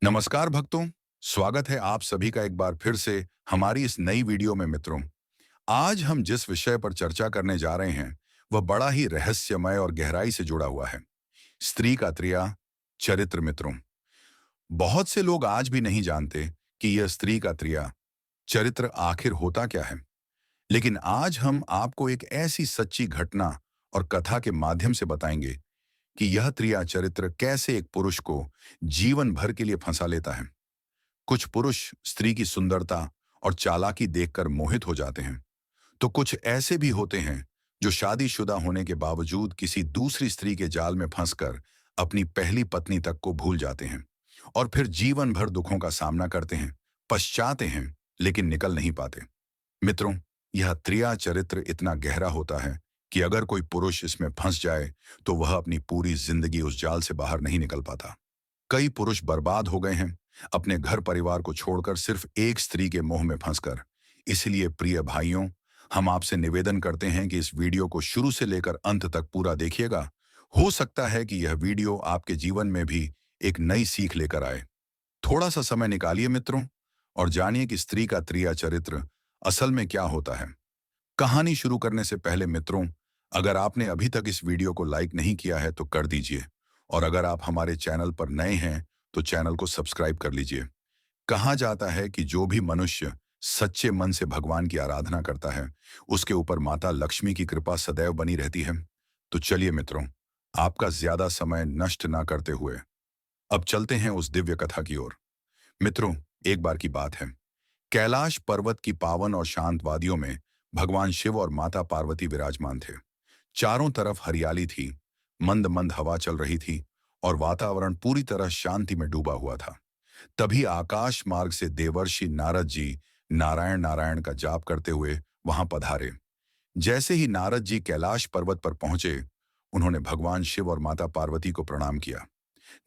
नमस्कार भक्तों। स्वागत है आप सभी का एक बार फिर से हमारी इस नई वीडियो में मित्रों। आज हम जिस विषय पर चर्चा करने जा रहे हैं वह बड़ा ही रहस्यमय और गहराई से जुड़ा हुआ है। स्त्री का त्रिया चरित्र मित्रों। बहुत से लोग आज भी नहीं जानते कि यह स्त्री का त्रिया चरित्र आखिर होता क्या है। लेकिन आज हम आपको एक ऐसी सच्ची घटना और कथा के माध्यम से बताएंगे कि यह त्रिया चरित्र कैसे एक पुरुष को जीवन भर के लिए फंसा लेता है। कुछ पुरुष स्त्री की सुंदरता और चालाकी देखकर मोहित हो जाते हैं, तो कुछ ऐसे भी होते हैं जो शादीशुदा होने के बावजूद किसी दूसरी स्त्री के जाल में फंसकर अपनी पहली पत्नी तक को भूल जाते हैं और फिर जीवन भर दुखों का सामना करते हैं, पछताते हैं, लेकिन निकल नहीं पाते। मित्रों, यह त्रिया चरित्र इतना गहरा होता है कि अगर कोई पुरुष इसमें फंस जाए तो वह अपनी पूरी जिंदगी उस जाल से बाहर नहीं निकल पाता। कई पुरुष बर्बाद हो गए हैं अपने घर परिवार को छोड़कर सिर्फ एक स्त्री के मोह में फंसकर। इसलिए प्रिय भाइयों, हम आपसे निवेदन करते हैं कि इस वीडियो को शुरू से लेकर अंत तक पूरा देखिएगा। हो सकता है कि यह वीडियो आपके जीवन में भी एक नई सीख लेकर आए। थोड़ा सा समय निकालिए मित्रों और जानिए कि स्त्री का त्रिया चरित्र असल में क्या होता है। कहानी शुरू करने से पहले मित्रों, अगर आपने अभी तक इस वीडियो को लाइक नहीं किया है तो कर दीजिए, और अगर आप हमारे चैनल पर नए हैं तो चैनल को सब्सक्राइब कर लीजिए। कहा जाता है कि जो भी मनुष्य सच्चे मन से भगवान की आराधना करता है उसके ऊपर माता लक्ष्मी की कृपा सदैव बनी रहती है। तो चलिए मित्रों, आपका ज्यादा समय नष्ट ना करते हुए अब चलते हैं उस दिव्य कथा की ओर। मित्रों, एक बार की बात है, कैलाश पर्वत की पावन और शांत वादियों में भगवान शिव और माता पार्वती विराजमान थे। चारों तरफ हरियाली थी, मंद मंद हवा चल रही थी और वातावरण पूरी तरह शांति में डूबा हुआ था। तभी आकाश मार्ग से देवर्षि नारद जी नारायण नारायण का जाप करते हुए वहां पधारे। जैसे ही नारद जी कैलाश पर्वत पर पहुंचे, उन्होंने भगवान शिव और माता पार्वती को प्रणाम किया।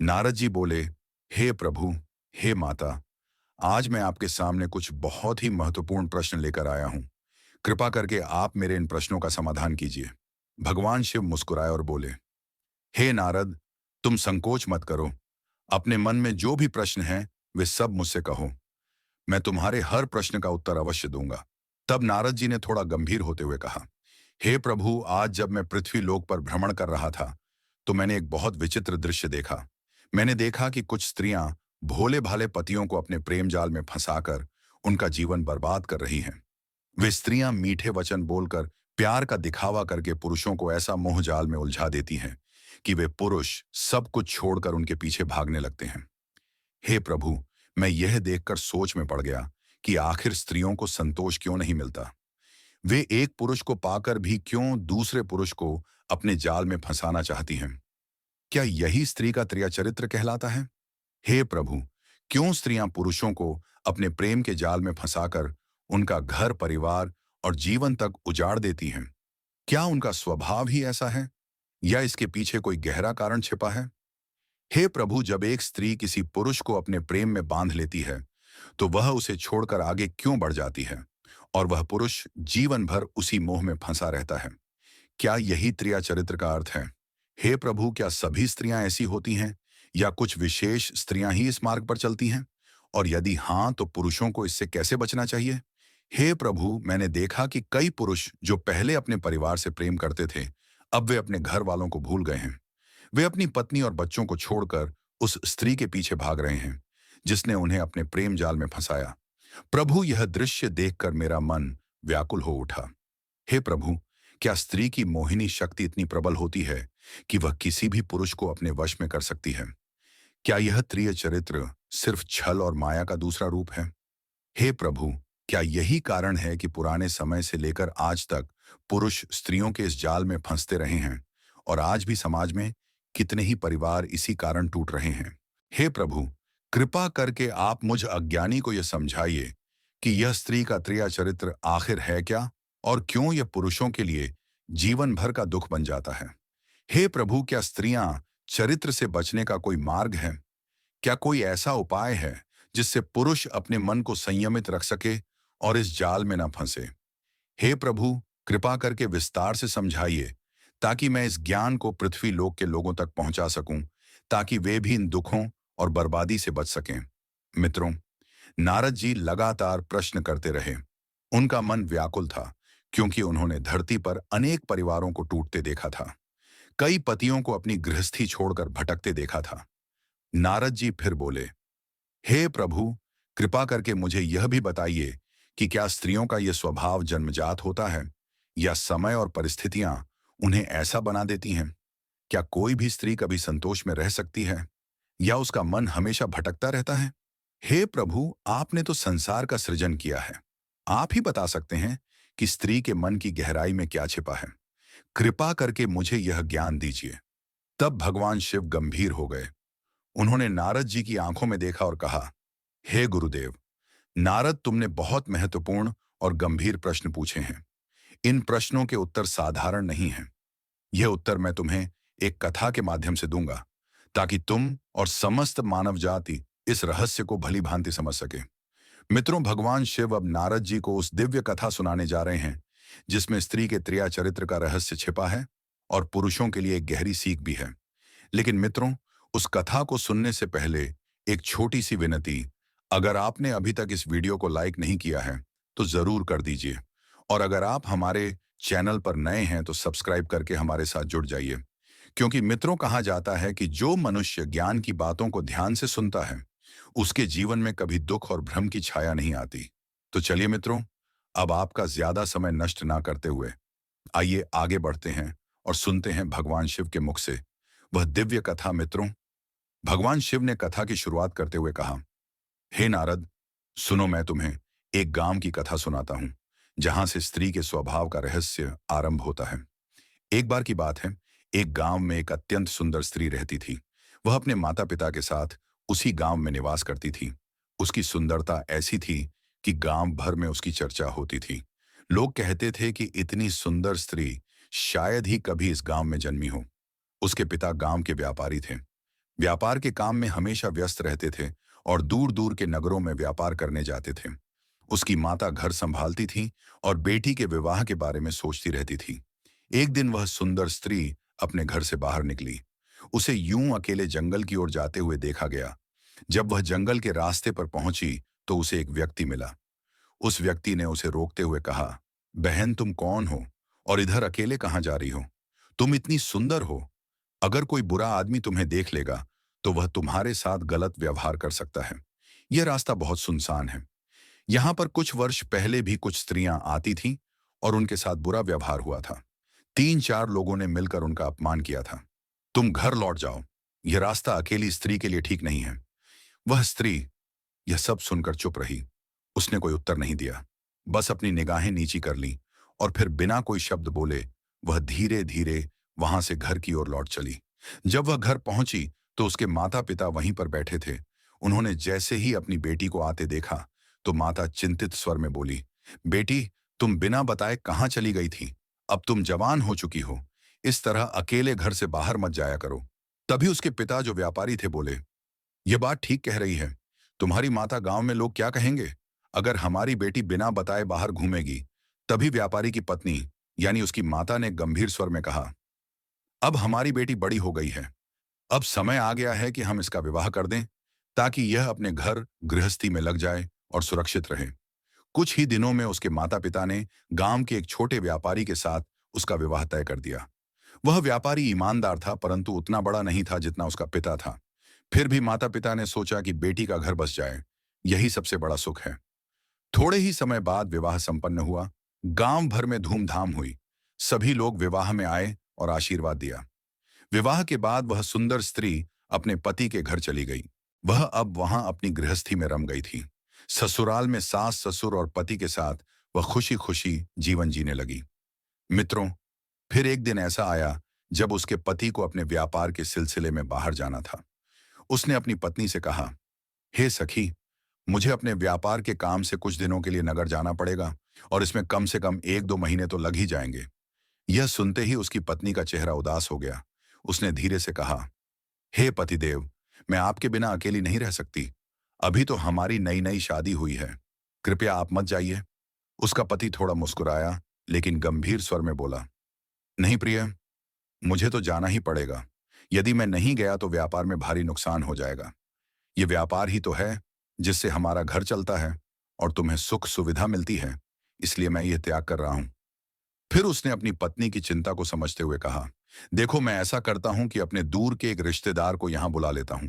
नारद जी बोले, हे प्रभु, हे माता, आज मैं आपके सामने कुछ बहुत ही महत्वपूर्ण प्रश्न लेकर आया हूं। कृपा करके आप मेरे इन प्रश्नों का समाधान कीजिए। भगवान शिव मुस्कुराए और बोले, हे नारद, तुम संकोच मत करो। अपने मन में जो भी प्रश्न हैं वे सब मुझसे कहो। मैं तुम्हारे हर प्रश्न का उत्तर अवश्य दूंगा। तब नारद जी ने थोड़ा गंभीर होते हुए कहा, हे प्रभु, आज जब मैं पृथ्वी लोक पर भ्रमण कर रहा था तो मैंने एक बहुत विचित्र दृश्य देखा। मैंने देखा कि कुछ स्त्रियां भोले भाले पतियों को अपने प्रेम जाल में फंसाकर उनका जीवन बर्बाद कर रही हैं। वे स्त्रियां मीठे वचन बोलकर प्यार का दिखावा करके पुरुषों को ऐसा मोह जाल में उलझा देती हैं कि वे पुरुष सब कुछ छोड़कर उनके पीछे भागने लगते हैं। हे प्रभु, मैं यह देखकर सोच में पड़ गया कि आखिर स्त्रियों को संतोष क्यों नहीं मिलता। वे एक पुरुष को पाकर भी क्यों दूसरे पुरुष को अपने जाल में फंसाना चाहती हैं। क्या यही स्त्री का त्रिया चरित्र कहलाता है? हे प्रभु, क्यों स्त्रियां पुरुषों को अपने प्रेम के जाल में फंसाकर उनका घर परिवार और जीवन तक उजाड़ देती हैं? क्या उनका स्वभाव ही ऐसा है या इसके पीछे कोई गहरा कारण छिपा है? हे प्रभु, जब एक स्त्री किसी पुरुष को अपने प्रेम में बांध लेती है तो वह उसे छोड़कर आगे क्यों बढ़ जाती है और वह पुरुष जीवन भर उसी मोह में फंसा रहता है? क्या यही त्रिया चरित्र का अर्थ है? हे प्रभु, क्या सभी स्त्रियां ऐसी होती हैं या कुछ विशेष स्त्रियां ही इस मार्ग पर चलती हैं? और यदि हाँ, तो पुरुषों को इससे कैसे बचना चाहिए? हे प्रभु, मैंने देखा कि कई पुरुष जो पहले अपने परिवार से प्रेम करते थे, अब वे अपने घर वालों को भूल गए हैं। वे अपनी पत्नी और बच्चों को छोड़कर उस स्त्री के पीछे भाग रहे हैं जिसने उन्हें अपने प्रेम जाल में फंसाया। प्रभु, यह दृश्य देखकर मेरा मन व्याकुल हो उठा। हे प्रभु, क्या स्त्री की मोहिनी शक्ति इतनी प्रबल होती है कि वह किसी भी पुरुष को अपने वश में कर सकती है? क्या यह त्रिय चरित्र सिर्फ छल और माया का दूसरा रूप है? हे प्रभु, क्या यही कारण है कि पुराने समय से लेकर आज तक पुरुष स्त्रियों के इस जाल में फंसते रहे हैं और आज भी समाज में कितने ही परिवार इसी कारण टूट रहे हैं? हे प्रभु, कृपा करके आप मुझ अज्ञानी को यह समझाइए कि यह स्त्री का त्रिया चरित्र आखिर है क्या और क्यों यह पुरुषों के लिए जीवन भर का दुख बन जाता है। हे प्रभु, क्या स्त्रियां चरित्र से बचने का कोई मार्ग है? क्या कोई ऐसा उपाय है जिससे पुरुष अपने मन को संयमित रख सके और इस जाल में न फंसे? हे प्रभु, कृपा करके विस्तार से समझाइए ताकि मैं इस ज्ञान को पृथ्वी लोक के लोगों तक पहुंचा सकूं, ताकि वे भी इन दुखों और बर्बादी से बच सकें। मित्रों, नारद जी लगातार प्रश्न करते रहे। उनका मन व्याकुल था, क्योंकि उन्होंने धरती पर अनेक परिवारों को टूटते देखा था। कई पतियों को अपनी गृहस्थी छोड़कर भटकते देखा था। नारद जी फिर बोले, हे प्रभु, कृपा करके मुझे यह भी बताइए कि क्या स्त्रियों का यह स्वभाव जन्मजात होता है, या समय और परिस्थितियां उन्हें ऐसा बना देती हैं? क्या कोई भी स्त्री कभी संतोष में रह सकती है, या उसका मन हमेशा भटकता रहता है? हे प्रभु, आपने तो संसार का सृजन किया है। आप ही बता सकते हैं कि स्त्री के मन की गहराई में क्या छिपा है। कृपा करके मुझे यह ज्ञान दीजिए। तब भगवान शिव गंभीर हो गए। उन्होंने नारद जी की आंखों में देखा और कहा, हे गुरुदेव, नारद, तुमने बहुत महत्वपूर्ण और गंभीर प्रश्न पूछे हैं। इन प्रश्नों के उत्तर साधारण नहीं हैं। यह उत्तर मैं तुम्हें एक कथा के माध्यम से दूंगा, ताकि तुम और समस्त मानव जाति इस रहस्य को भली भांति समझ सके। मित्रों, भगवान शिव अब नारद जी को उस दिव्य कथा सुनाने जा रहे हैं, जिसमें स्त्री के त्रिया चरित्र का रहस्य छिपा है और पुरुषों के लिए एक गहरी सीख भी है। लेकिन मित्रों, उस कथा को सुनने से पहले एक छोटी सी विनती। अगर आपने अभी तक इस वीडियो को लाइक नहीं किया है, तो जरूर कर दीजिए। और अगर आप हमारे चैनल पर नए हैं, तो सब्सक्राइब करके हमारे साथ जुड़ जाइए। क्योंकि मित्रों, कहा जाता है कि जो मनुष्य ज्ञान की बातों को ध्यान से सुनता है, उसके जीवन में कभी दुख और भ्रम की छाया नहीं आती। तो चलिए मित्रों, अब आपका ज्यादा समय नष्ट ना करते हुए आइए आगे बढ़ते हैं और सुनते हैं भगवान शिव के मुख से वह दिव्य कथा। मित्रों, भगवान शिव ने कथा की शुरुआत करते हुए कहा, हे नारद, सुनो, मैं तुम्हें एक गांव की कथा सुनाता हूं, जहां से स्त्री के स्वभाव का रहस्य आरंभ होता है। एक बार की बात है, एक गांव में एक अत्यंत सुंदर स्त्री रहती थी। वह अपने माता पिता के साथ उसी गांव में निवास करती थी। उसकी सुंदरता ऐसी थी कि गांव भर में उसकी चर्चा होती थी। लोग कहते थे कि इतनी सुंदर स्त्री शायद ही कभी इस गांव में जन्मी हो। उसके पिता गांव के व्यापारी थे। व्यापार के काम में हमेशा व्यस्त रहते थे और दूर दूर के नगरों में व्यापार करने जाते थे। उसकी माता घर संभालती थी और बेटी के विवाह के बारे में सोचती रहती थी। एक दिन वह सुंदर स्त्री अपने घर से बाहर निकली। उसे यूं अकेले जंगल की ओर जाते हुए देखा गया। जब वह जंगल के रास्ते पर पहुंची, तो उसे एक व्यक्ति मिला। उस व्यक्ति ने उसे रोकते हुए कहा, बहन, तुम कौन हो और इधर अकेले कहाँ जा रही हो? तुम इतनी सुंदर हो। अगर कोई बुरा आदमी तुम्हें देख लेगा, तो वह तुम्हारे साथ गलत व्यवहार कर सकता है। यह रास्ता बहुत सुनसान है। यहाँ पर कुछ वर्ष पहले भी कुछ स्त्रियां आती थीं और उनके साथ बुरा व्यवहार हुआ था। 3-4 लोगों ने मिलकर उनका अपमान किया था। तुम घर लौट जाओ। यह रास्ता अकेली स्त्री के लिए ठीक नहीं है। वह स्त्री यह सब सुनकर चुप रही। उसने कोई उत्तर नहीं दिया, बस अपनी निगाहें नीची कर ली और फिर बिना कोई शब्द बोले वह धीरे धीरे वहां से घर की ओर लौट चली। जब वह घर पहुंची, तो उसके माता पिता वहीं पर बैठे थे। उन्होंने जैसे ही अपनी बेटी को आते देखा, तो माता चिंतित स्वर में बोली, बेटी, तुम बिना बताए कहाँ चली गई थी? अब तुम जवान हो चुकी हो। इस तरह अकेले घर से बाहर मत जाया करो। तभी उसके पिता, जो व्यापारी थे, बोले, यह बात ठीक कह रही है। तुम्हारी माता, गांव में लोग क्या कहेंगे अगर हमारी बेटी बिना बताए बाहर घूमेगी? तभी व्यापारी की पत्नी यानी उसकी माता ने गंभीर स्वर में कहा, अब हमारी बेटी बड़ी हो गई है। अब समय आ गया है कि हम इसका विवाह कर दें, ताकि यह अपने घर गृहस्थी में लग जाए और सुरक्षित रहे। कुछ ही दिनों में उसके माता पिता ने गांव के एक छोटे व्यापारी के साथ उसका विवाह तय कर दिया। वह व्यापारी ईमानदार था, परंतु उतना बड़ा नहीं था जितना उसका पिता था। फिर भी माता पिता ने सोचा कि बेटी का घर बस जाए, यही सबसे बड़ा सुख है। थोड़े ही समय बाद विवाह संपन्न हुआ। गांव भर में धूमधाम हुई। सभी लोग विवाह में आए और आशीर्वाद दिया। विवाह के बाद वह सुंदर स्त्री अपने पति के घर चली गई। वह अब वहां अपनी गृहस्थी में रम गई थी। ससुराल में सास ससुर और पति के साथ वह खुशी खुशी जीवन जीने लगी। मित्रों, फिर एक दिन ऐसा आया जब उसके पति को अपने व्यापार के सिलसिले में बाहर जाना था। उसने अपनी पत्नी से कहा, हे सखी, मुझे अपने व्यापार के काम से कुछ दिनों के लिए नगर जाना पड़ेगा और इसमें कम से कम 1-2 महीने तो लग ही जाएंगे। यह सुनते ही उसकी पत्नी का चेहरा उदास हो गया। उसने धीरे से कहा, हे पतिदेव, मैं आपके बिना अकेली नहीं रह सकती। अभी तो हमारी नई नई शादी हुई है। कृपया आप मत जाइए। उसका पति थोड़ा मुस्कुराया, लेकिन गंभीर स्वर में बोला, नहीं प्रिय, मुझे तो जाना ही पड़ेगा। यदि मैं नहीं गया तो व्यापार में भारी नुकसान हो जाएगा। ये व्यापार ही तो है जिससे हमारा घर चलता है और तुम्हें सुख सुविधा मिलती है, इसलिए मैं यह त्याग कर रहा हूं। फिर उसने अपनी पत्नी की चिंता को समझते हुए कहा, देखो मैं ऐसा करता हूं कि अपने दूर के एक रिश्तेदार को यहां बुला लेता हूं।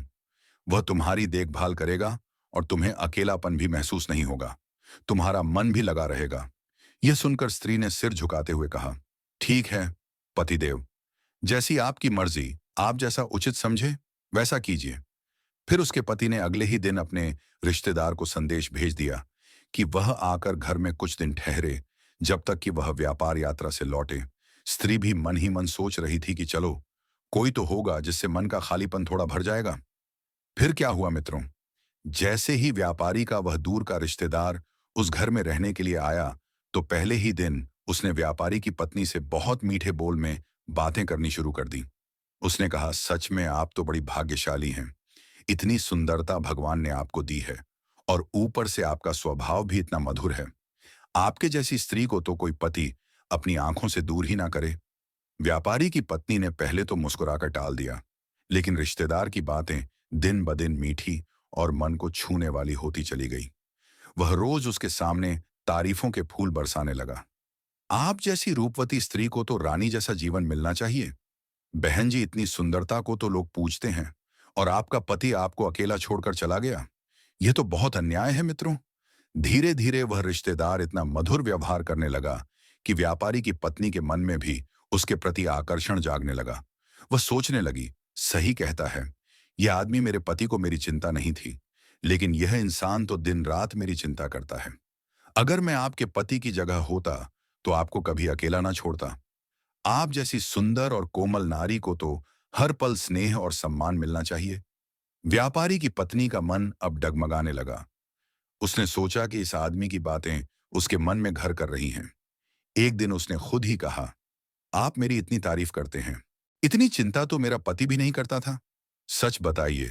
वह तुम्हारी देखभाल करेगा और तुम्हें अकेलापन भी महसूस नहीं होगा। तुम्हारा मन भी लगा रहेगा। यह सुनकर स्त्री ने सिर झुकाते हुए कहा, ठीक है पतिदेव, जैसी आपकी मर्जी, आप जैसा उचित समझे वैसा कीजिए। फिर उसके पति ने अगले ही दिन अपने रिश्तेदार को संदेश भेज दिया कि वह आकर घर में कुछ दिन ठहरे, जब तक कि वह व्यापार यात्रा से लौटे। स्त्री भी मन ही मन सोच रही थी कि चलो, कोई तो होगा जिससे मन का खालीपन थोड़ा भर जाएगा। फिर क्या हुआ मित्रों, जैसे ही व्यापारी का वह दूर का रिश्तेदार उस घर में रहने के लिए आया, तो पहले ही दिन उसने व्यापारी की पत्नी से बहुत मीठे बोल में बातें करनी शुरू कर दी। उसने कहा, सच में आप तो बड़ी भाग्यशाली हैं। इतनी सुंदरता भगवान ने आपको दी है और ऊपर से आपका स्वभाव भी इतना मधुर है। आपके जैसी स्त्री को तो कोई पति अपनी आंखों से दूर ही ना करे। व्यापारी की पत्नी ने पहले तो मुस्कुराकर टाल दिया, लेकिन रिश्तेदार की बातें दिन ब दिन मीठी और मन को छूने वाली होती चली गई। वह रोज उसके सामने तारीफों के फूल बरसाने लगा। आप जैसी रूपवती स्त्री को तो रानी जैसा जीवन मिलना चाहिए। बहन जी, इतनी सुंदरता को तो लोग पूजते हैं और आपका पति आपको अकेला छोड़कर चला गया। यह तो बहुत अन्याय है मित्रों। धीरे धीरे वह रिश्तेदार इतना मधुर व्यवहार करने लगा कि व्यापारी की पत्नी के मन में भी उसके प्रति आकर्षण जागने लगा। वह सोचने लगी, सही कहता है, यह आदमी मेरे पति को मेरी चिंता नहीं थी, लेकिन यह इंसान तो दिन रात मेरी चिंता करता है। अगर मैं आपके पति की जगह होता तो आपको कभी अकेला ना छोड़ता। आप जैसी सुंदर और कोमल नारी को तो हर पल स्नेह और सम्मान मिलना चाहिए। व्यापारी की पत्नी का मन अब डगमगाने लगा। उसने सोचा कि इस आदमी की बातें उसके मन में घर कर रही हैं। एक दिन उसने खुद ही कहा, आप मेरी इतनी तारीफ करते हैं, इतनी चिंता तो मेरा पति भी नहीं करता था। सच बताइए,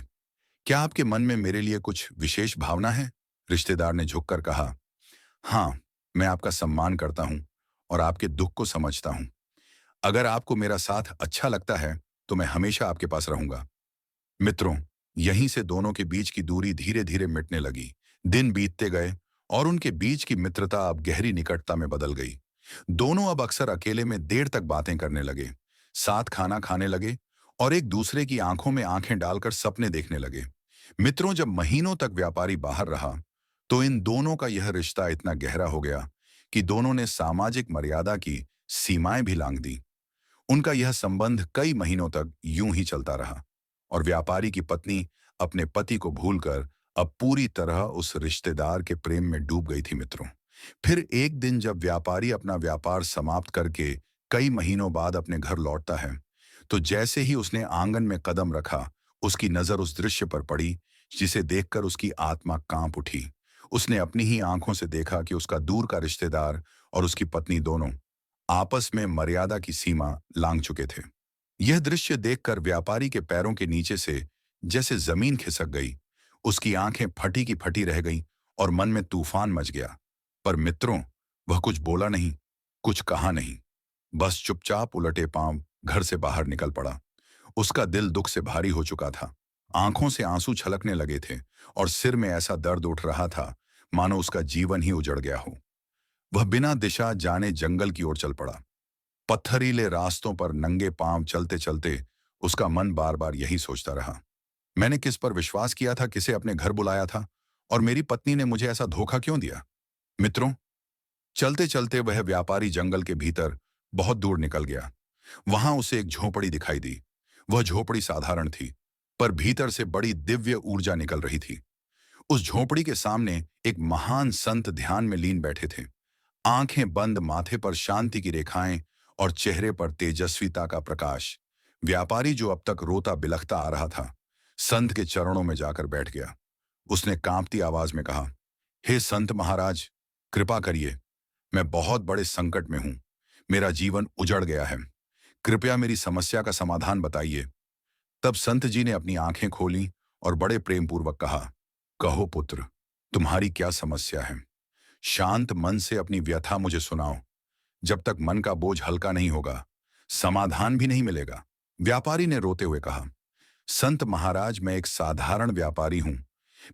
क्या आपके मन में मेरे लिए कुछ विशेष भावना है? रिश्तेदार ने झुककर कहा, हाँ, मैं आपका सम्मान करता हूं और आपके दुख को समझता हूं। अगर आपको मेरा साथ अच्छा लगता है तो मैं हमेशा आपके पास रहूंगा। मित्रों, यहीं से दोनों के बीच की दूरी धीरे धीरे मिटने लगी। दिन बीतते गए और उनके बीच की मित्रता अब गहरी निकटता में बदल गई। दोनों अब अक्सर अकेले में देर तक बातें करने लगे, साथ खाना खाने लगे और एक दूसरे की आंखों में आंखें डालकर सपने देखने लगे। मित्रों, जब महीनों तक व्यापारी बाहर रहा तो इन दोनों का यह रिश्ता इतना गहरा हो गया कि दोनों ने सामाजिक मर्यादा की सीमाएं भी लांघ दी। उनका यह संबंध कई महीनों तक यूं ही चलता रहा और व्यापारी की पत्नी अपने पति को भूलकर अब पूरी तरह उस रिश्तेदार के प्रेम में डूब गई थी मित्रों। फिर एक दिन जब व्यापारी अपना व्यापार समाप्त करके कई महीनों बाद अपने घर लौटता है, तो जैसे ही उसने आंगन में कदम रखा, उसकी नजर उस दृश्य पर पड़ी जिसे देखकर उसकी आत्मा कांप उठी। उसने अपनी ही आंखों से देखा कि उसका दूर का रिश्तेदार और उसकी पत्नी दोनों आपस में मर्यादा की सीमा लांघ चुके थे। यह दृश्य देखकर व्यापारी के पैरों के नीचे से जैसे जमीन खिसक गई। उसकी आंखें फटी की फटी रह गईं और मन में तूफान मच गया। पर मित्रों, वह कुछ बोला नहीं, कुछ कहा नहीं, बस चुपचाप उलटे पांव घर से बाहर निकल पड़ा। उसका दिल दुख से भारी हो चुका था। आंखों से आंसू छलकने लगे थे और सिर में ऐसा दर्द उठ रहा था मानो उसका जीवन ही उजड़ गया हो। वह बिना दिशा जाने जंगल की ओर चल पड़ा। पत्थरीले रास्तों पर नंगे पांव चलते चलते उसका मन बार बार यही सोचता रहा, मैंने किस पर विश्वास किया था, किसे अपने घर बुलाया था और मेरी पत्नी ने मुझे ऐसा धोखा क्यों दिया। मित्रों, चलते चलते वह व्यापारी जंगल के भीतर बहुत दूर निकल गया। वहां उसे एक झोपड़ी दिखाई दी। वह झोपड़ी साधारण थी, पर भीतर से बड़ी दिव्य ऊर्जा निकल रही थी। उस झोपड़ी के सामने एक महान संत ध्यान में लीन बैठे थे। आंखें बंद, माथे पर शांति की रेखाएं और चेहरे पर तेजस्विता का प्रकाश। व्यापारी, जो अब तक रोता बिलखता आ रहा था, संत के चरणों में जाकर बैठ गया। उसने कांपती आवाज में कहा, हे संत महाराज, कृपा करिए, मैं बहुत बड़े संकट में हूं। मेरा जीवन उजड़ गया है। कृपया मेरी समस्या का समाधान बताइए। तब संत जी ने अपनी आंखें खोली और बड़े प्रेमपूर्वक कहा, कहो पुत्र, तुम्हारी क्या समस्या है? शांत मन से अपनी व्यथा मुझे सुनाओ। जब तक मन का बोझ हल्का नहीं होगा, समाधान भी नहीं मिलेगा। व्यापारी ने रोते हुए कहा, संत महाराज, मैं एक साधारण व्यापारी हूं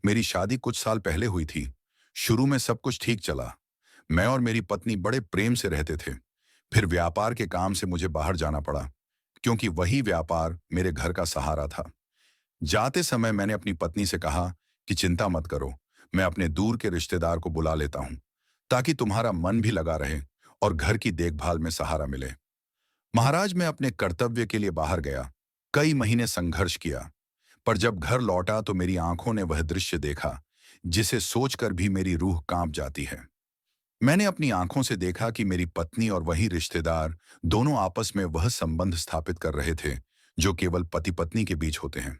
मेरी शादी कुछ साल पहले हुई थी। शुरू में सब कुछ ठीक चला। मैं और मेरी पत्नी बड़े प्रेम से रहते थे। फिर व्यापार के काम से मुझे बाहर जाना पड़ा, क्योंकि वही व्यापार मेरे घर का सहारा था। जाते समय मैंने अपनी पत्नी से कहा कि चिंता मत करो, मैं अपने दूर के रिश्तेदार को बुला लेता हूं, ताकि तुम्हारा मन भी लगा रहे और घर की देखभाल में सहारा मिले। महाराज, मैं अपने कर्तव्य के लिए बाहर गया। कई महीने संघर्ष किया, पर जब घर लौटा तो मेरी आंखों ने वह दृश्य देखा जिसे सोचकर भी मेरी रूह कांप जाती है। मैंने अपनी आंखों से देखा कि मेरी पत्नी और वही रिश्तेदार दोनों आपस में वह संबंध स्थापित कर रहे थे जो केवल पति पत्नी के बीच होते हैं।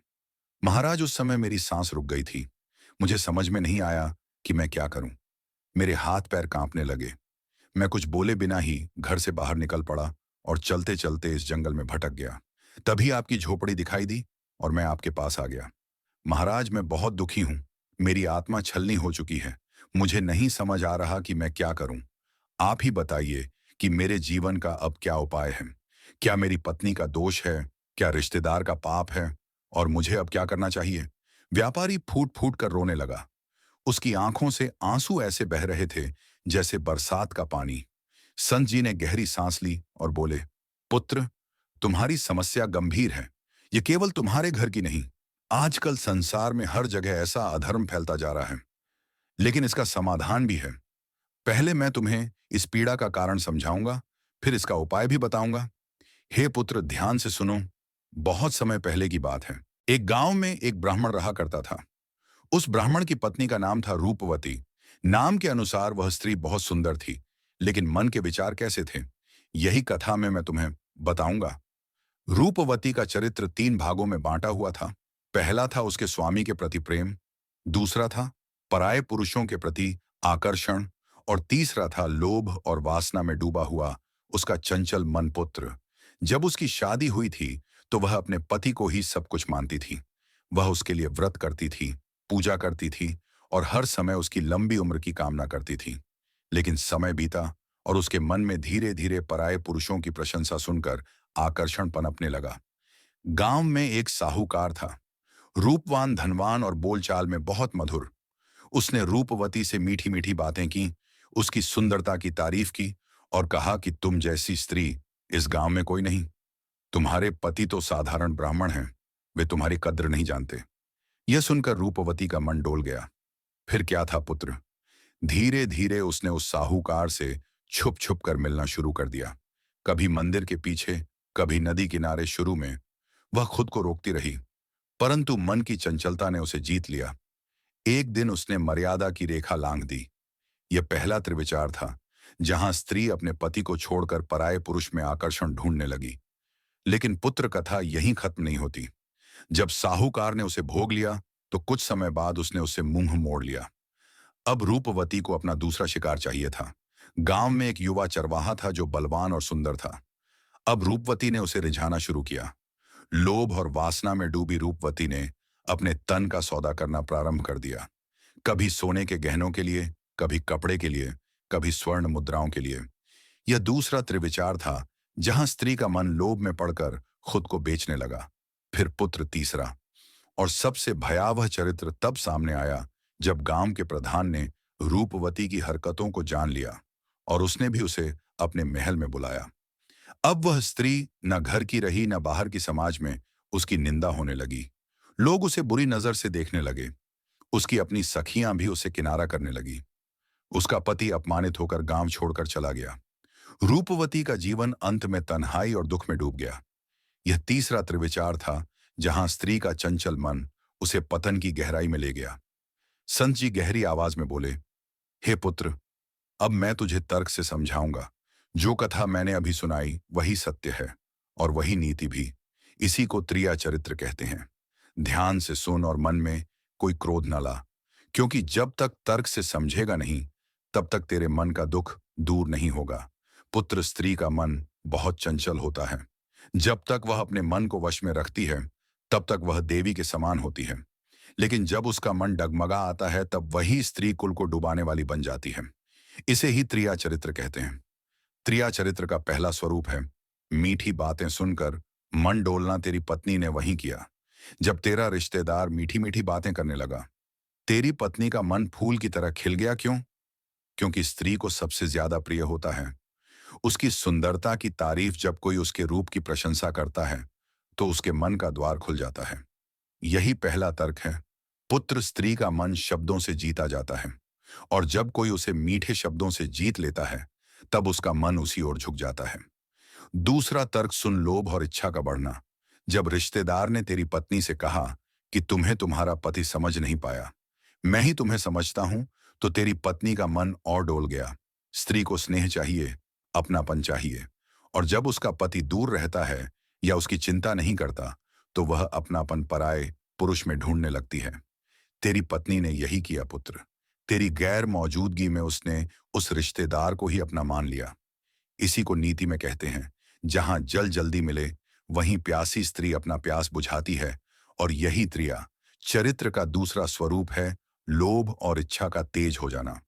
महाराज, उस समय मेरी सांस रुक गई थी। मुझे समझ में नहीं आया कि मैं क्या करूं। मेरे हाथ पैर कांपने लगे। मैं कुछ बोले बिना ही घर से बाहर निकल पड़ा और चलते चलते इस जंगल में भटक गया। तभी आपकी झोपड़ी दिखाई दी और मैं आपके पास आ गया। महाराज, मैं बहुत दुखी हूं। मेरी आत्मा छलनी हो चुकी है। मुझे नहीं समझ आ रहा कि मैं क्या करूं। आप ही बताइए कि मेरे जीवन का अब क्या उपाय है। क्या मेरी पत्नी का दोष है? क्या रिश्तेदार का पाप है? और मुझे अब क्या करना चाहिए? व्यापारी फूट फूट कर रोने लगा। उसकी आंखों से आंसू ऐसे बह रहे थे जैसे बरसात का पानी। संत जी ने गहरी सांस ली और बोले, पुत्र, तुम्हारी समस्या गंभीर है। ये केवल तुम्हारे घर की नहीं, आजकल संसार में हर जगह ऐसा अधर्म फैलता जा रहा है। लेकिन इसका समाधान भी है। पहले मैं तुम्हें इस पीड़ा का कारण समझाऊंगा, फिर इसका उपाय भी बताऊंगा। हे पुत्र, ध्यान से सुनो। बहुत समय पहले की बात है। एक गांव में एक ब्राह्मण रहा करता था। उस ब्राह्मण की पत्नी का नाम था रूपवती। नाम के अनुसार वह स्त्री बहुत सुंदर थी, लेकिन मन के विचार कैसे थे, यही कथा में मैं तुम्हें बताऊंगा। रूपवती का चरित्र 3 भागों में बांटा हुआ था। पहला था उसके स्वामी के प्रति प्रेम, दूसरा था पराये पुरुषों के प्रति आकर्षण, और तीसरा था लोभ और वासना में डूबा हुआ उसका चंचल मन पुत्र। जब उसकी शादी हुई थी तो वह अपने पति को ही सब कुछ मानती थी। वह उसके लिए व्रत करती थी, पूजा करती थी और हर समय उसकी लंबी उम्र की कामना करती थी। लेकिन समय बीता और उसके मन में धीरे धीरे पराये पुरुषों की प्रशंसा सुनकर आकर्षण पनपने लगा। गांव में एक साहूकार था, रूपवान, धनवान और बोलचाल में बहुत मधुर। उसने रूपवती से मीठी मीठी बातें की, उसकी सुंदरता की तारीफ की और कहा कि तुम जैसी स्त्री इस गांव में कोई नहीं। तुम्हारे पति तो साधारण ब्राह्मण हैं, वे तुम्हारी कद्र नहीं जानते। यह सुनकर रूपवती का मन डोल गया। फिर क्या था पुत्र, धीरे धीरे उसने उस साहूकार से छुप छुप कर मिलना शुरू कर दिया। कभी मंदिर के पीछे, कभी नदी किनारे। शुरू में वह खुद को रोकती रही, परंतु मन की चंचलता ने उसे जीत लिया। एक दिन उसने मर्यादा की रेखा लांघ दी। यह पहला त्रिविचार था, जहां स्त्री अपने पति को छोड़कर पराये पुरुष में आकर्षण ढूंढने लगी। लेकिन पुत्र कथा यहीं खत्म नहीं होती। जब साहूकार ने उसे भोग लिया तो कुछ समय बाद उसने उससे मुंह मोड़ लिया। अब रूपवती को अपना दूसरा शिकार चाहिए था। गांव में एक युवा चरवाहा था जो बलवान और सुंदर था। अब रूपवती ने उसे रिझाना शुरू किया। लोभ और वासना में डूबी रूपवती ने अपने तन का सौदा करना प्रारंभ कर दिया। कभी सोने के गहनों के लिए, कभी कपड़े के लिए, कभी स्वर्ण मुद्राओं के लिए। यह दूसरा त्रिविचार था, जहां स्त्री का मन लोभ में पड़कर खुद को बेचने लगा। फिर पुत्र, तीसरा और सबसे भयावह चरित्र तब सामने आया जब गांव के प्रधान ने रूपवती की हरकतों को जान लिया और उसने भी उसे अपने महल में बुलाया। अब वह स्त्री न घर की रही न बाहर की। समाज में उसकी निंदा होने लगी। लोग उसे बुरी नजर से देखने लगे। उसकी अपनी सखियां भी उसे किनारा करने लगी। उसका पति अपमानित होकर गांव छोड़कर चला गया। रूपवती का जीवन अंत में तन्हाई और दुख में डूब गया। यह तीसरा त्रिविचार था, जहां स्त्री का चंचल मन उसे पतन की गहराई में ले गया। संत जी गहरी आवाज में बोले, हे पुत्र, अब मैं तुझे तर्क से समझाऊंगा। जो कथा मैंने अभी सुनाई वही सत्य है और वही नीति भी। इसी को त्रिया चरित्र कहते हैं। ध्यान से सुन और मन में कोई क्रोध न ला, क्योंकि जब तक तर्क से समझेगा नहीं तब तक तेरे मन का दुख दूर नहीं होगा। पुत्र, स्त्री का मन बहुत चंचल होता है। जब तक वह अपने मन को वश में रखती है तब तक वह देवी के समान होती है, लेकिन जब उसका मन डगमगा आता है तब वही स्त्री कुल को डुबाने वाली बन जाती है। इसे ही त्रिया चरित्र कहते हैं। त्रिया चरित्र का पहला स्वरूप है मीठी बातें सुनकर मन डोलना। तेरी पत्नी ने वही किया। जब तेरा रिश्तेदार मीठी मीठी बातें करने लगा तेरी पत्नी का मन फूल की तरह खिल गया क्यों? क्योंकि स्त्री को सबसे ज्यादा प्रिय होता है उसकी सुंदरता की तारीफ। जब कोई उसके रूप की प्रशंसा करता है तो उसके मन का द्वार खुल जाता है। यही पहला तर्क है। पुत्र स्त्री का मन शब्दों से जीता जाता है और जब कोई उसे मीठे शब्दों से जीत लेता है तब उसका मन उसी ओर झुक जाता है। दूसरा तर्क सुन, लोभ और इच्छा का बढ़ना। जब रिश्तेदार ने तेरी पत्नी से कहा कि तुम्हें तुम्हारा पति समझ नहीं पाया, मैं ही तुम्हें समझता हूं, तो तेरी पत्नी का मन और डोल गया। स्त्री को स्नेह चाहिए, अपनापन चाहिए, और जब उसका पति दूर रहता है या उसकी चिंता नहीं करता तो वह अपनापन पराये पुरुष में ढूंढने लगती है। तेरी पत्नी ने यही किया पुत्र। तेरी गैर मौजूदगी में उसने उस रिश्तेदार को ही अपना मान लिया। इसी को नीति में कहते हैं, जहां जल जल्दी मिले वहीं प्यासी स्त्री अपना प्यास बुझाती है। और यही त्रिया चरित्र का दूसरा स्वरूप है, लोभ और इच्छा का तेज हो जाना।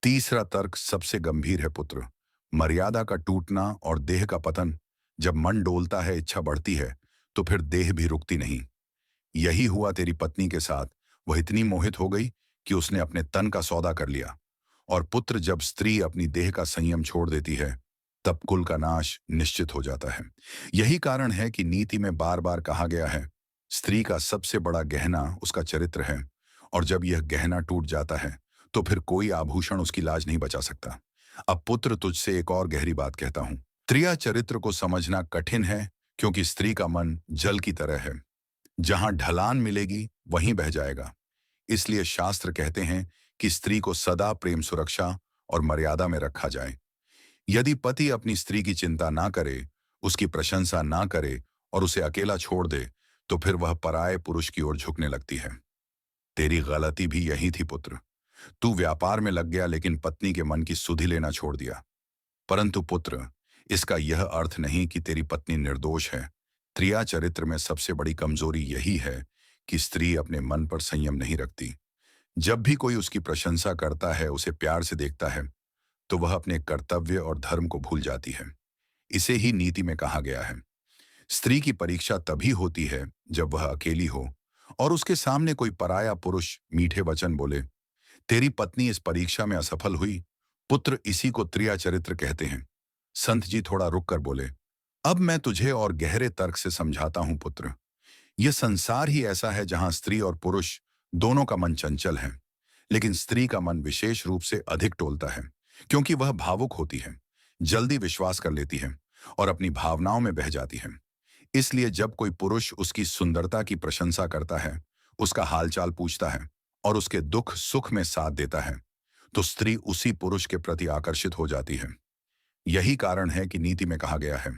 तीसरा तर्क सबसे गंभीर है पुत्र, मर्यादा का टूटना और देह का पतन। जब मन डोलता है, इच्छा बढ़ती है, तो फिर देह भी रुकती नहीं। यही हुआ तेरी पत्नी के साथ। वह इतनी मोहित हो गई कि उसने अपने तन का सौदा कर लिया। और पुत्र, जब स्त्री अपनी देह का संयम छोड़ देती है तब कुल का नाश निश्चित हो जाता है। यही कारण है कि नीति में बार बार कहा गया है, स्त्री का सबसे बड़ा गहना उसका चरित्र है, और जब यह गहना टूट जाता है तो फिर कोई आभूषण उसकी लाज नहीं बचा सकता। अब पुत्र, तुझसे एक और गहरी बात कहता हूं। त्रिया चरित्र को समझना कठिन है क्योंकि स्त्री का मन जल की तरह है, जहां ढलान मिलेगी वहीं बह जाएगा। इसलिए शास्त्र कहते हैं कि स्त्री को सदा प्रेम, सुरक्षा और मर्यादा में रखा जाए। यदि पति अपनी स्त्री की चिंता ना करे, उसकी प्रशंसा ना करे और उसे अकेला छोड़ दे, तो फिर वह पराये पुरुष की ओर झुकने लगती है। तेरी गलती भी यही थी पुत्र। तू व्यापार में लग गया लेकिन पत्नी के मन की सुधि लेना छोड़ दिया। परंतु पुत्र, इसका यह अर्थ नहीं कि तेरी पत्नी निर्दोष है। त्रिया चरित्र में सबसे बड़ी कमजोरी यही है कि स्त्री अपने मन पर संयम नहीं रखती। जब भी कोई उसकी प्रशंसा करता है, उसे प्यार से देखता है, तो वह अपने कर्तव्य और धर्म को भूल जाती है। इसे ही नीति में कहा गया है, स्त्री की परीक्षा तभी होती है जब वह अकेली हो और उसके सामने कोई पराया पुरुष मीठे वचन बोले। तेरी पत्नी इस परीक्षा में असफल हुई पुत्र। इसी को त्रिया चरित्र कहते हैं। संत जी थोड़ा रुक कर बोले, अब मैं तुझे और गहरे तर्क से समझाता हूं पुत्र। यह संसार ही ऐसा है जहां स्त्री और पुरुष दोनों का मन चंचल है, लेकिन स्त्री का मन विशेष रूप से अधिक टोलता है क्योंकि वह भावुक होती है, जल्दी विश्वास कर लेती है और अपनी भावनाओं में बह जाती है। इसलिए जब कोई पुरुष उसकी सुंदरता की प्रशंसा करता है, उसका हालचाल पूछता है और उसके दुख सुख में साथ देता है, तो स्त्री उसी पुरुष के प्रति आकर्षित हो जाती है। यही कारण है कि नीति में कहा गया है,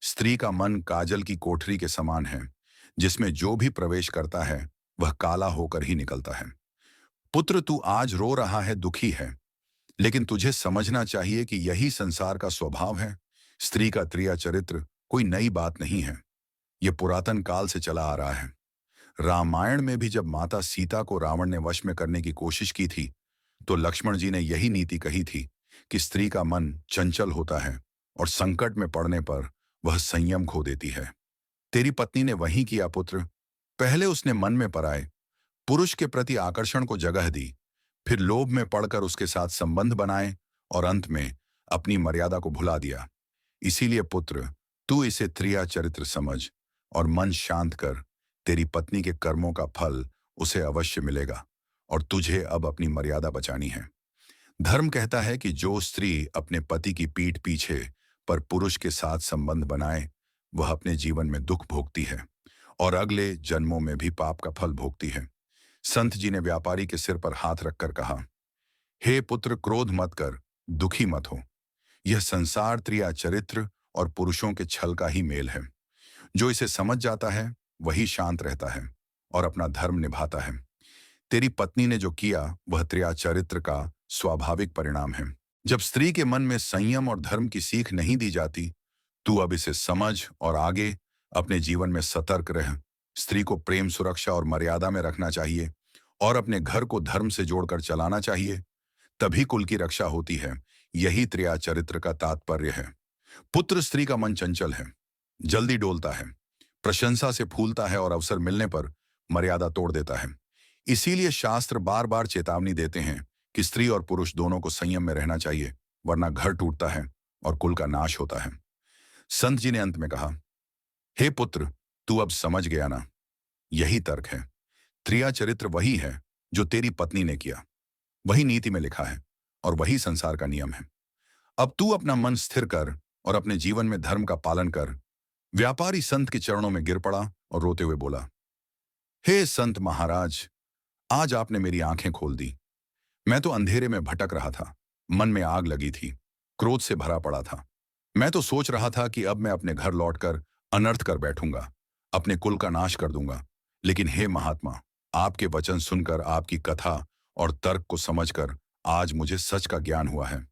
स्त्री का मन काजल की कोठरी के समान है, जिसमें जो भी प्रवेश करता है वह काला होकर ही निकलता है। पुत्र, तू आज रो रहा है, दुखी है, लेकिन तुझे समझना चाहिए कि यही संसार का स्वभाव है। स्त्री का त्रिया चरित्र कोई नई बात नहीं है, यह पुरातन काल से चला आ रहा है। रामायण में भी जब माता सीता को रावण ने वश में करने की कोशिश की थी, तो लक्ष्मण जी ने यही नीति कही थी कि स्त्री का मन चंचल होता है और संकट में पड़ने पर वह संयम खो देती है। तेरी पत्नी ने वही किया पुत्र। पहले उसने मन में पराए पुरुष के प्रति आकर्षण को जगह दी, फिर लोभ में पड़कर उसके साथ संबंध बनाए और अंत में अपनी मर्यादा को भुला दिया। इसीलिए पुत्र, तू इसे त्रिया चरित्र समझ और मन शांत कर। तेरी पत्नी के कर्मों का फल उसे अवश्य मिलेगा और तुझे अब अपनी मर्यादा बचानी है। धर्म कहता है कि जो स्त्री अपने पति की पीठ पीछे पर पुरुष के साथ संबंध बनाए, वह अपने जीवन में दुख भोगती है और अगले जन्मों में भी पाप का फल भोगती है। संत जी ने व्यापारी के सिर पर हाथ रखकर कहा, हे पुत्र, क्रोध मत कर, दुखी मत हो। यह संसार त्रिया चरित्र और पुरुषों के छल का ही मेल है। जो इसे समझ जाता है वही शांत रहता है और अपना धर्म निभाता है। तेरी पत्नी ने जो किया वह त्रिया चरित्र का स्वाभाविक परिणाम है। जब स्त्री के मन में संयम और धर्म की सीख नहीं दी जाती, तू अब इसे समझ और आगे अपने जीवन में सतर्क रह। स्त्री को प्रेम, सुरक्षा और मर्यादा में रखना चाहिए और अपने घर को धर्म से जोड़कर चलाना चाहिए, तभी कुल की रक्षा होती है। यही त्रिया चरित्र का तात्पर्य है। पुत्र, स्त्री का मन चंचल है, जल्दी डोलता है, प्रशंसा से फूलता है और अवसर मिलने पर मर्यादा तोड़ देता है। इसीलिए शास्त्र बार बार चेतावनी देते हैं कि स्त्री और पुरुष दोनों को संयम में रहना चाहिए, वरना घर टूटता है और कुल का नाश होता है। संत जी ने अंत में कहा, हे पुत्र, तू अब समझ गया ना? यही तर्क है। त्रिया चरित्र वही है जो तेरी पत्नी ने किया, वही नीति में लिखा है और वही संसार का नियम है। अब तू अपना मन स्थिर कर और अपने जीवन में धर्म का पालन कर। व्यापारी संत के चरणों में गिर पड़ा और रोते हुए बोला, हे संत महाराज, आज आपने मेरी आंखें खोल दी। मैं तो अंधेरे में भटक रहा था, मन में आग लगी थी, क्रोध से भरा पड़ा था। मैं तो सोच रहा था कि अब मैं अपने घर लौटकर अनर्थ कर बैठूंगा, अपने कुल का नाश कर दूंगा। लेकिन हे महात्मा, आपके वचन सुनकर, आपकी कथा और तर्क को समझकर आज मुझे सच का ज्ञान हुआ है।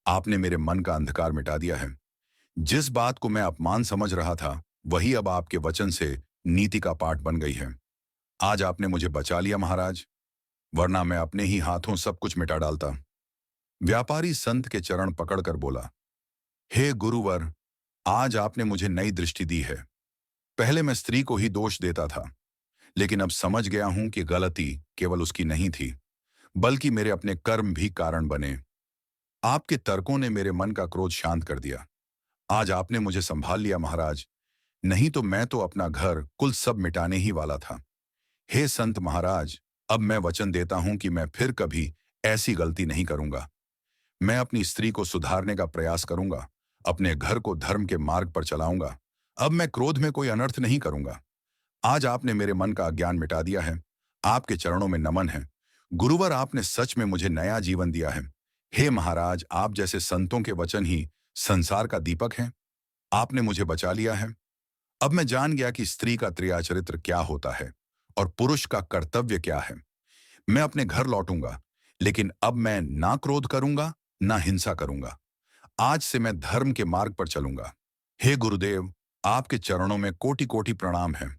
आपने मेरे मन का अंधकार मिटा दिया है। जिस बात को मैं अपमान समझ रहा था, वही अब आपके वचन से नीति का पाठ बन गई है। आज आपने मुझे बचा लिया महाराज, वरना मैं अपने ही हाथों सब कुछ मिटा डालता। व्यापारी संत के चरण पकड़कर बोला, हे गुरुवर, आज आपने मुझे नई दृष्टि दी है। पहले मैं स्त्री को ही दोष देता था, लेकिन अब समझ गया हूं कि गलती केवल उसकी नहीं थी, बल्कि मेरे अपने कर्म भी कारण बने। आपके तर्कों ने मेरे मन का क्रोध शांत कर दिया। आज आपने मुझे संभाल लिया महाराज, नहीं तो मैं तो अपना घर कुल सब मिटाने ही वाला था। हे संत महाराज, अब मैं वचन देता हूं कि मैं फिर कभी ऐसी गलती नहीं करूंगा। मैं अपनी स्त्री को सुधारने का प्रयास करूंगा, अपने घर को धर्म के मार्ग पर चलाऊंगा। अब मैं क्रोध में कोई अनर्थ नहीं करूंगा। आज आपने मेरे मन का अज्ञान मिटा दिया है। आपके चरणों में नमन है। गुरुवर, आपने सच में मुझे नया जीवन दिया है। हे महाराज, आप जैसे संतों के वचन ही संसार का दीपक हैं। आपने मुझे बचा लिया है। अब मैं जान गया कि स्त्री का त्रियाचरित्र क्या होता है और पुरुष का कर्तव्य क्या है। मैं अपने घर लौटूंगा, लेकिन अब मैं ना क्रोध करूंगा, ना हिंसा करूंगा। आज से मैं धर्म के मार्ग पर चलूंगा। हे गुरुदेव, आपके चरणों में कोटि कोटि प्रणाम है।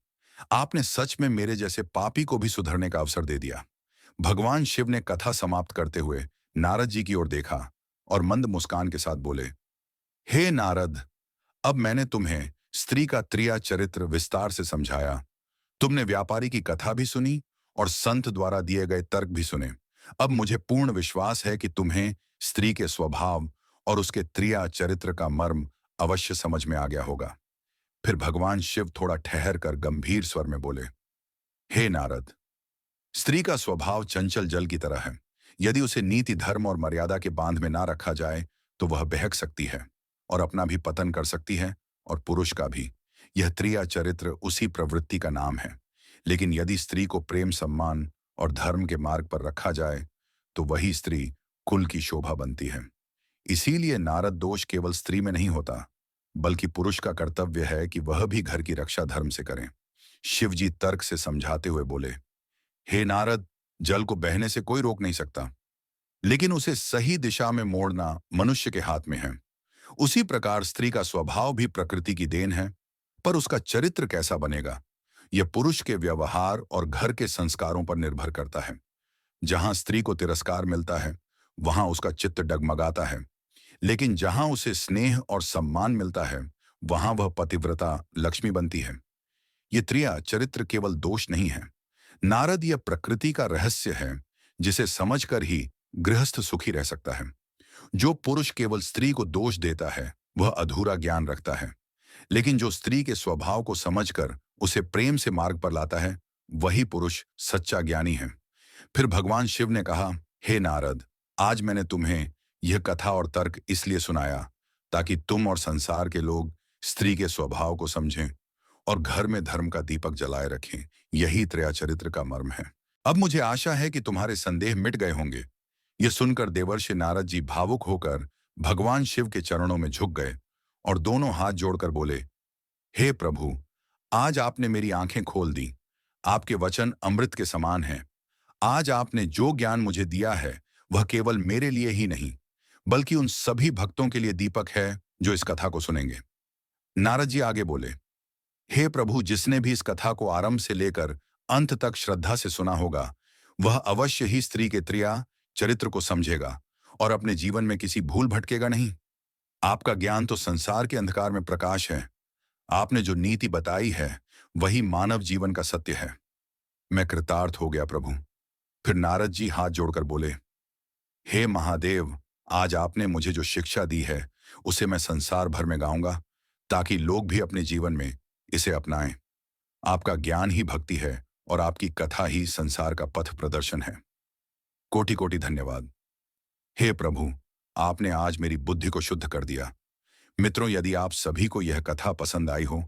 आपने सच में मेरे जैसे पापी को भी सुधरने का अवसर दे दिया। भगवान शिव ने कथा समाप्त करते हुए नारद जी की ओर देखा और मंद मुस्कान के साथ बोले, हे नारद, अब मैंने तुम्हें स्त्री का त्रिया चरित्र विस्तार से समझाया। तुमने व्यापारी की कथा भी सुनी और संत द्वारा दिए गए तर्क भी सुने। अब मुझे पूर्ण विश्वास है कि तुम्हें स्त्री के स्वभाव और उसके त्रिया चरित्र का मर्म अवश्य समझ में आ गया होगा। फिर भगवान शिव थोड़ा ठहर कर गंभीर स्वर में बोले, हे नारद, स्त्री का स्वभाव चंचल जल की तरह है। यदि उसे नीति, धर्म और मर्यादा के बांध में ना रखा जाए तो वह बहक सकती है और अपना भी पतन कर सकती है और पुरुष का भी। यह त्रिया चरित्र उसी प्रवृत्ति का नाम है। लेकिन यदि स्त्री को प्रेम, सम्मान और धर्म के मार्ग पर रखा जाए तो वही स्त्री कुल की शोभा बनती है। इसीलिए नारद, दोष केवल स्त्री में नहीं होता, बल्कि पुरुष का कर्तव्य है कि वह भी घर की रक्षा धर्म से करें। शिवजी तर्क से समझाते हुए बोले, हे नारद, जल को बहने से कोई रोक नहीं सकता, लेकिन उसे सही दिशा में मोड़ना मनुष्य के हाथ में है। उसी प्रकार स्त्री का स्वभाव भी प्रकृति की देन है, पर उसका चरित्र कैसा बनेगा, यह पुरुष के व्यवहार और घर के संस्कारों पर निर्भर करता है। जहां स्त्री को तिरस्कार मिलता है, वहां उसका चित्त डगमगाता है, लेकिन जहां उसे स्नेह और सम्मान मिलता है, वहां वह पतिव्रता लक्ष्मी बनती है। ये त्रिया चरित्र केवल दोष नहीं है नारद, यह प्रकृति का रहस्य है, जिसे समझकर ही गृहस्थ सुखी रह सकता है। जो पुरुष केवल स्त्री को दोष देता है, वह अधूरा ज्ञान रखता है, लेकिन जो स्त्री के स्वभाव को समझकर उसे प्रेम से मार्ग पर लाता है, वही पुरुष सच्चा ज्ञानी है। फिर भगवान शिव ने कहा, हे नारद, आज मैंने तुम्हें यह कथा और तर्क इसलिए सुनाया ताकि तुम और संसार के लोग स्त्री के स्वभाव को समझें और घर में धर्म का दीपक जलाए रखें। यही त्रियाचरित्र का मर्म है। अब मुझे आशा है कि तुम्हारे संदेह मिट गए होंगे। यह सुनकर देवर्षि नारद जी भावुक होकर भगवान शिव के चरणों में झुक गए और दोनों हाथ जोड़कर बोले, हे प्रभु, आज आपने मेरी आंखें खोल दी। आपके वचन अमृत के समान हैं। आज आपने जो ज्ञान मुझे दिया है, वह केवल मेरे लिए ही नहीं, बल्कि उन सभी भक्तों के लिए दीपक है जो इस कथा को सुनेंगे। नारद जी आगे बोले, हे प्रभु, जिसने भी इस कथा को आरंभ से लेकर अंत तक श्रद्धा से सुना होगा, वह अवश्य ही स्त्री के त्रिया चरित्र को समझेगा और अपने जीवन में किसी भूल भटकेगा नहीं। आपका ज्ञान तो संसार के अंधकार में प्रकाश है। आपने जो नीति बताई है, वही मानव जीवन का सत्य है। मैं कृतार्थ हो गया प्रभु। फिर नारद जी हाथ जोड़कर बोले, हे महादेव, आज आपने मुझे जो शिक्षा दी है उसे मैं संसार भर में गाऊंगा, ताकि लोग भी अपने जीवन में इसे अपनाएं। आपका ज्ञान ही भक्ति है और आपकी कथा ही संसार का पथ प्रदर्शन है। कोटि कोटि धन्यवाद। हे प्रभु, आपने आज मेरी बुद्धि को शुद्ध कर दिया। मित्रों, यदि आप सभी को यह कथा पसंद आई हो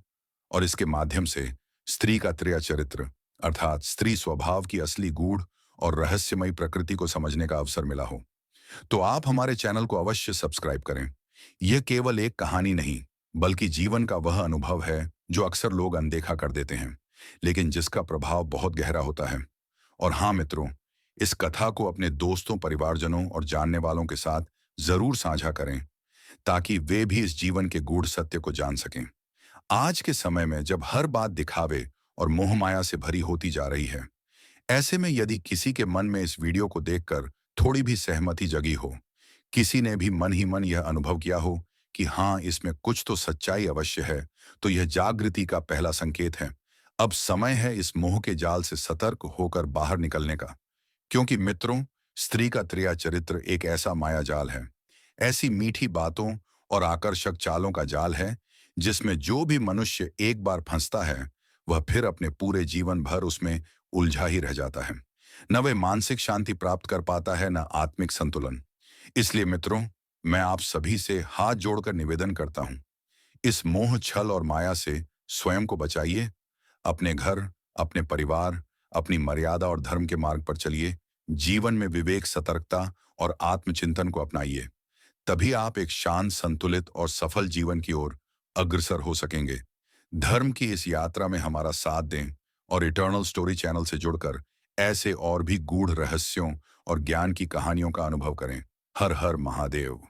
और इसके माध्यम से स्त्री का त्रिया चरित्र अर्थात स्त्री स्वभाव की असली गूढ़ और रहस्यमयी प्रकृति को समझने का अवसर मिला हो, तो आप हमारे चैनल को अवश्य सब्सक्राइब करें। यह केवल एक कहानी नहीं, बल्कि जीवन का वह अनुभव है जो अक्सर लोग अनदेखा कर देते हैं, लेकिन जिसका प्रभाव बहुत गहरा होता है। और हाँ मित्रों, इस कथा को अपने दोस्तों, परिवारजनों और जानने वालों के साथ जरूर साझा करें, ताकि वे भी इस जीवन के गूढ़ सत्य को जान सकें। आज के समय में जब हर बात दिखावे और मोह माया से भरी होती जा रही है, ऐसे में यदि किसी के मन में इस वीडियो को देखकर थोड़ी भी सहमति जगी हो, किसी ने भी मन ही मन यह अनुभव किया हो कि हाँ, इसमें कुछ तो सच्चाई अवश्य है, तो यह जागृति का पहला संकेत है। अब समय है इस मोह के जाल से सतर्क होकर बाहर निकलने का। क्योंकि मित्रों, स्त्री का त्रिया चरित्र एक ऐसा माया जाल है, ऐसी मीठी बातों और आकर्षक चालों का जाल है, जिसमें जो भी मनुष्य एक बार फंसता है, वह फिर अपने पूरे जीवन भर उसमें उलझा ही रह जाता है। न वह मानसिक शांति प्राप्त कर पाता है, न आत्मिक संतुलन। इसलिए मित्रों, मैं आप सभी से हाथ जोड़कर निवेदन करता हूं, इस मोह, छल और माया से स्वयं को बचाइए। अपने घर, अपने परिवार, अपनी मर्यादा और धर्म के मार्ग पर चलिए। जीवन में विवेक, सतर्कता और आत्मचिंतन को अपनाइए। तभी आप एक शांत, संतुलित और सफल जीवन की ओर अग्रसर हो सकेंगे। धर्म की इस यात्रा में हमारा साथ दें और इटर्नल स्टोरी चैनल से जुड़कर ऐसे और भी गूढ़ रहस्यों और ज्ञान की कहानियों का अनुभव करें। हर हर महादेव।